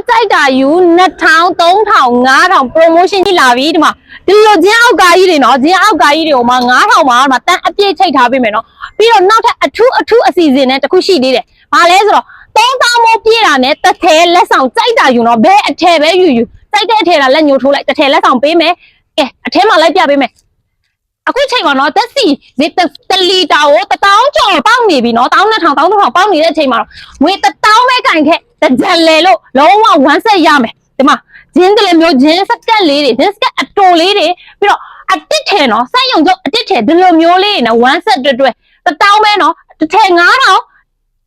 在打油那汤东汤牙汤 promotion 去哪里的嘛？ဒီလိုကျင်းအောက်ကကြီးတွေနော်ကျင်းအောက်ကကြီးတွေကိုမှ9000မှာတန်းအပြည့်ချိတ်ထားပေးမယ်နော်ပြီးတော့နောက်ထပ်အထူးအစီအစဉ်နဲ့တခုရှိသေးတယ်။ဘာလဲဆိုတော့3000မိုးပြည့်တာနဲ့တစ်ထဲလက်ဆောင်ကြိုက်တာယူနော်ဘဲအထည်ပဲယူကြိုက်တဲ့အထည်ကလက်ညှိုးထိုးလိုက်တစ်ထဲလက်ဆောင်ပေးမယ်။ကဲအထဲမှာလိုက်ပြပေးမယ်။အခုချိန်မှာနော်တက်စီတလီတာကို1000ကျော်ပေါက်နေပြီနော်12000ပေါက်နေတဲ့အချိန်မှာငွေ1000ပဲကင်ခဲ့တကြံလေလို့လုံးဝဝမ်းဆက်ရမယ်ဒီမှာဂျင်းတလေမျိုးဂျင်းစကတ်လေးတွေဂျင်းစကတ်အတိုလေးတွေပြီးတော့အတစ်ထဲနော်စိုက်ရုံကျုပ်အတစ်ထဲဒီလိုမျိုးလေးနော်ဝမ်းဆက်တွဲ1000ပဲနော်တစ်ထဲ9000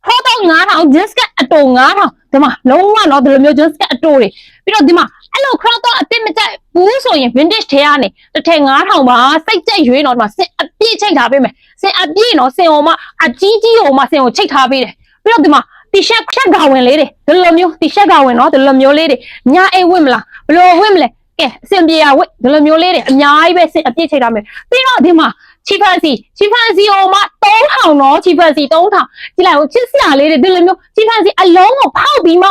ဟောတော့9000ဂျင်းစကတ်အတို9000ဒီမှာလုံးဝနော်ဒီလိုမျိုးဂျင်းစကတ်အတိုတွေပြီးတော့ဒီမှာအဲ့လိုခရတော့အတစ်မကြိုက်ဘူးဆိုရင် vintage ထဲကနေတစ်ထဲ9000ပါစိတ်ကြိုက်ရွေးနော်ဒီမှာစင်အပြည့်ချိတ်ထားပေးမယ်စင်အပြည့်နော်စင်ဟိုမှာအကြီးကြီးဟိုမှာစင်ကိုချိတ်ထားပေးတယ်ပြီးတော့ဒီမှာတီရှပ်ခါဝင်လေးတွေဒီလိုမျိုးတီရှပ်ခါဝင်နော်ဒီလိုမျိုးလေးတွေညာအိတ်ဝင့်မလားဘယ်လိုဝင့်မလဲကဲအစင်ပြေရဝင့်ဒီလိုမျိုးလေးတွေအများကြီးပဲစင်အပြည့်ချိတ်ထားမယ်ပြီးတော့ဒီမှာချီဖန်စီဟိုမှာ3000နော်ချီဖန်စီ3000ကြည့်လိုက်ဟိုချစ်စရာလေးတွေဒီလိုမျိုးချီဖန်စီအလုံးကိုဖောက်ပြီးမှ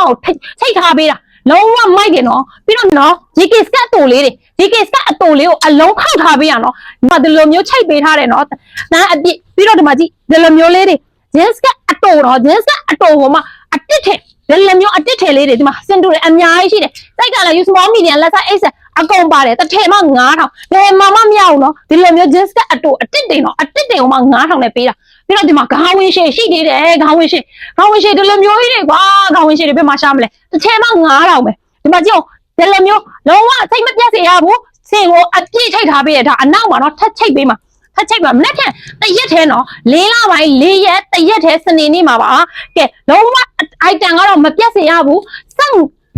ချိတ်ထားပေးတာလုံးဝမိုက်တယ်နော်ပြီးတော့နော် JK စကတ်အတူလေးတွေ JK စကတ်အတူလေးကိုအလုံးဖောက်ထားပေးရနော်ဒီမှာဒီလိုမျိုးချိတ်ပေးထားတယ်နော်နားအပြည့်ပြီးတော့ဒီမှာကြည့်ဒီလိုမျိုးလေးတွေဂျင်းစကအတူတော့ဂျင်းစကအတူဟိုမှာအတစ်ထဲဒီလိုမျိုးအတစ်ထဲလေးတွေဒီမှာစင်တူတွေအများကြီးရှိတယ်တိုက်ကလည်း small medium လက်စား X အကုန်ပါတယ်တစ်ထဲမှ9000ဘယ်မှမမြောက်နော်ဒီလိုမျိုးဂျင်းစကအတူအတစ်တင်နော်အတစ်တင်ဟိုမှာ9000နဲ့ပေးတာပြီးတော့ဒီမှာခေါင်းဝင်းရှည်ရှိသေးတယ်ခေါင်းဝင်းရှည်ဒီလိုမျိုးကြီးတွေကွာခေါင်းဝင်းရှည်တွေပြမရှာမလဲတစ်ထဲမှ9000ပဲဒီမှာကြည့်ဒီလိုမျိုးလုံးဝစိတ်မပြတ်စေရဘူးစင်ကိုအပြည့်ချိတ်ထားပေးရတာအနောက်မှာနော်ထက်ချိတ်ပေးမှာထက်ချိတ်ပါမနေ့ကတရက်ထဲနော်4လပိုင်း4ရက်တရက်ထဲစနေနေ့မှာပါကဲလုံးဝ item ကတော့မပြတ်စေရဘူး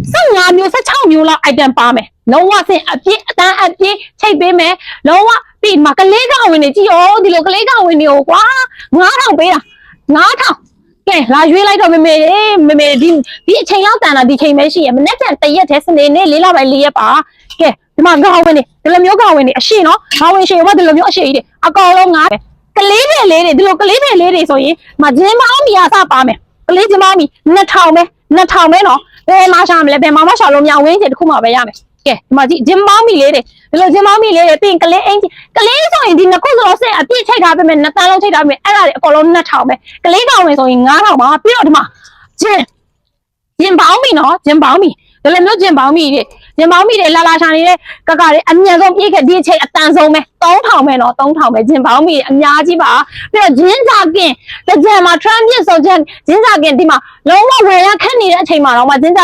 15မျိုး16မျိုးလောက် item ပါမယ်လုံးဝစင်အပြည့်အတန်းအပြည့်ချိတ်ပေးမယ်လုံးဝပြီးမှာကလေးကဝင်နေကြည့်ရောဒီလိုကလေးကဝင်နေကိုကွာ9000ပေးတာ9000ကဲလာရွေးလိုက်တော့မေဒီအချိန်လောက်တန်တာဒီချိန်ပဲရှိရမနေ့ကတရက်ထဲစနေနေ့4လပိုင်း4ရက်ပါကဲဒီမှာခေါင်းဝင်နေဒီလိုမျိုးခေါင်းဝင်နေအရှိနော်ခေါင်းဝင်ရှိရောဒီလိုမျိုးအရှိကြီးတွေအကောင်လုံး9ပဲကလေးပဲလေးတွေဒီလိုကလေးပဲလေးတွေဆိုရင်မဂျင်းမောင်းမီအစပါမယ်ကလေးဂျင်းမောင်းမီ2000ပဲနော်ဘယ်မှာရှာမလဲဘယ်မှာမရှာလို့မရဝင်းချင်တစ်ခုမှပဲရမယ်ကဲဒီမှာကြည့်ဂျင်းမောင်းမီလေးတွေဒီလိုဂျင်းမောင်းမီလေးတွေပြီးရင်ကလေးအင်ကြီးကလေးဆိုရင်ဒီနှစ်ခုစလုံးဆက်အပြည့်ချိတ်ထားပေးမယ်2တန်းလုံးချိတ်ထားပေးမယ်အဲ့ဒါတွေအကောင်လုံး2000ပဲကလေးကောင်ဝင်ဆိုရင်9000ပါပြီးတော့ဒီမှာဂျင်းပေါင်းမီနော်ဂျင်းပေါင်းမီဒီလိုမျိုးဂျင်းပေါင်းမီတွေလာရှာနေတဲ့ကကတွေအမြန်ဆုံးပြည့်ခဲ့ဒီအချိန်အတန်ဆုံးပဲ3000ပဲနော်3000ပဲဂျင်းပေါင်းမီအများကြီးပါပြီးတော့ဂျင်းစာကင်တကြံမှာ trend ပြည့်စုံဂျင်းစာကင်ဒီမှာလုံးဝဝယ်ရခက်နေတဲ့အချိန်မှာတော့မှဂျင်းစာ